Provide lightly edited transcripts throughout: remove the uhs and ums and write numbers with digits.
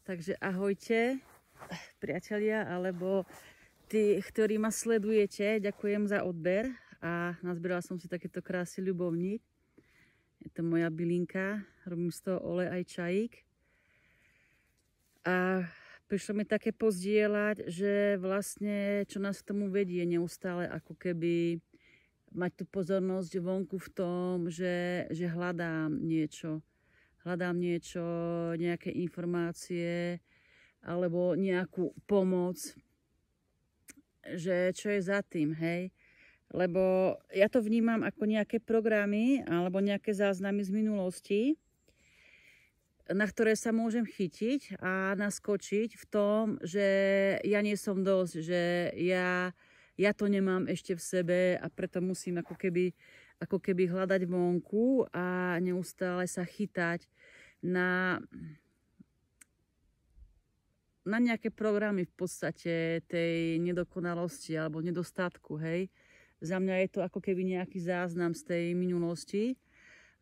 Takže ahojte, priatelia, alebo tí, ktorí ma sledujete, ďakujem za odber a nazbierala som si takéto krásny ľubovník. Je to moja bylinka, robím z toho olej aj čajík. A prišlo mi také pozdieľať, že vlastne čo nás k tomu vedie neustále ako keby mať tú pozornosť vonku v tom, že hľadám niečo. Hľadám niečo, nejaké informácie alebo nejakú pomoc, že čo je za tým, hej. Lebo ja to vnímam ako nejaké programy alebo nejaké záznamy z minulosti, na ktoré sa môžem chytiť a naskočiť v tom, že ja nie som dosť, že ja to nemám ešte v sebe a preto musím ako keby hľadať vonku a neustále sa chytať na nejaké programy v podstate tej nedokonalosti alebo nedostatku, hej. Za mňa je to ako keby nejaký záznam z tej minulosti,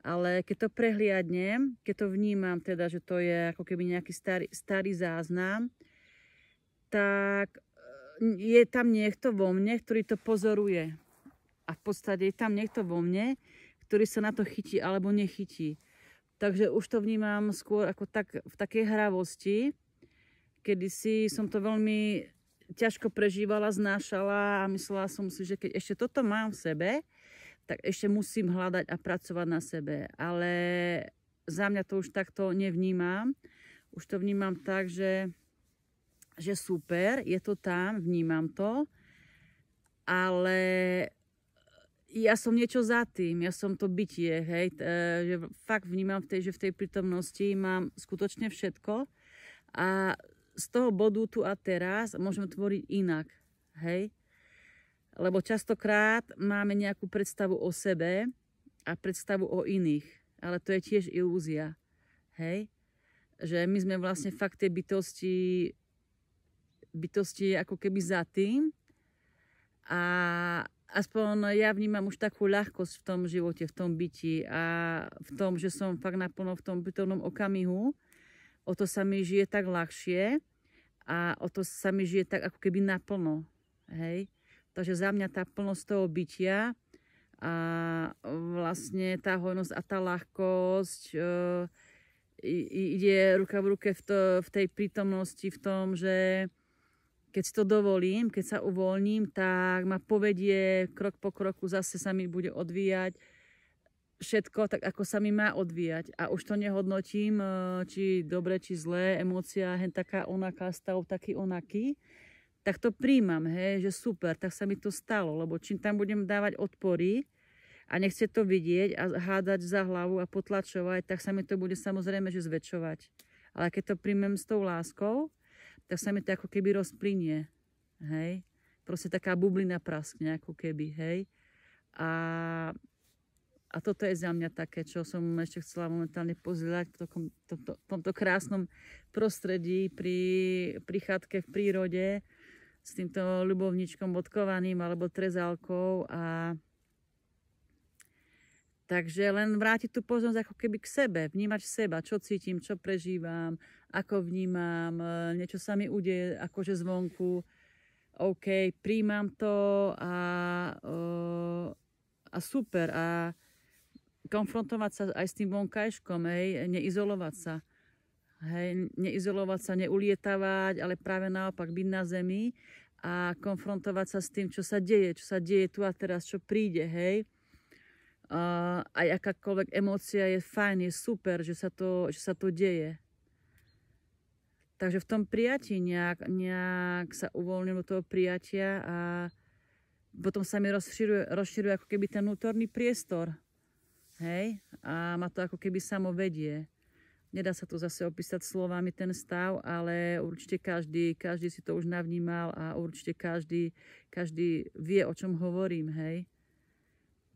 ale keď to prehliadnem, keď to vnímam teda, že to je ako keby nejaký starý záznam, tak je tam niekto vo mne, ktorý to pozoruje. A v podstate je tam niekto vo mne, ktorý sa na to chytí alebo nechytí. Takže už to vnímam skôr ako v takej hravosti. Kedysi som to veľmi ťažko prežívala, znášala a myslela som si, že keď ešte toto mám v sebe, tak ešte musím hľadať a pracovať na sebe. Ale za mňa to už takto nevnímam. Už to vnímam tak, že super, je to tam, vnímam to, ale ja som niečo za tým, ja som to bytie, hej, že fakt vnímam, že v tej prítomnosti mám skutočne všetko a z toho bodu tu a teraz môžem tvoriť inak, hej, lebo častokrát máme nejakú predstavu o sebe a predstavu o iných, ale to je tiež ilúzia, hej, že my sme vlastne fakt tej bytosti ako keby za tým a aspoň ja vnímam už takú ľahkosť v tom živote, v tom byti a v tom, že som fakt naplno v tom bytovnom okamihu. O to sa mi žije tak ľahšie a o to sa mi žije tak ako keby naplno. Hej? Takže za mňa tá plnosť toho bytia a vlastne tá hojnosť a tá ľahkosť ide ruka v ruke v tej prítomnosti, v tom, že keď si to dovolím, keď sa uvoľním, tak ma povedie krok po kroku, zase sa mi bude odvíjať všetko tak, ako sa mi má odvíjať. A už to nehodnotím, či dobre, či zlé, emócia, hen taká onaká, stav taký onaký. Tak to príjmam, hej, že super, tak sa mi to stalo, lebo čím tam budem dávať odpory a nechce to vidieť a hádať za hlavu a potlačovať, tak sa mi to bude samozrejme, že zväčšovať. Ale keď to príjmem s tou láskou, tak sa mi to ako keby rozplynie, hej. Proste taká bublina praskne, ako keby, hej. A toto je za mňa také, čo som ešte chcela momentálne pozrieť v tomto krásnom prostredí pri chatke v prírode s týmto ľubovničkom bodkovaným alebo trezálkou a takže len vrátiť tú pozornosť ako keby k sebe, vnímať seba, čo cítim, čo prežívam, ako vnímam, niečo sa mi udeje akože zvonku, OK, príjmam to a super a konfrontovať sa aj s tým vonkajškom, hej, neizolovať sa, hej, neulietavať, ale práve naopak byť na zemi a konfrontovať sa s tým, čo sa deje tu a teraz, čo príde, hej. Aj akákoľvek emócia je fajn, je super, že sa to deje. Takže v tom prijatí nejak sa uvoľním do toho prijatia a potom sa mi rozširuje ako keby ten vnútorný priestor. Hej? A ma to ako keby samo vedie. Nedá sa to zase opísať slovami ten stav, ale určite každý si to už navnímal a určite každý vie, o čom hovorím, hej.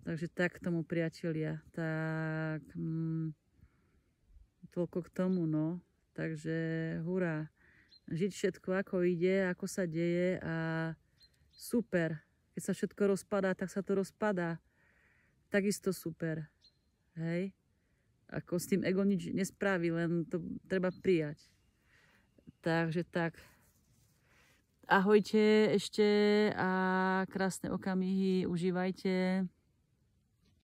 Takže tak k tomu, priatelia. Tak toľko k tomu, no. Takže hurá. Žiť všetko, ako ide, ako sa deje a super. Keď sa všetko rozpadá, tak sa to rozpadá. Takisto super. Hej? Ako s tým ego nič nespraví, len to treba prijať. Takže tak. Ahojte ešte a krásne okamihy, užívajte.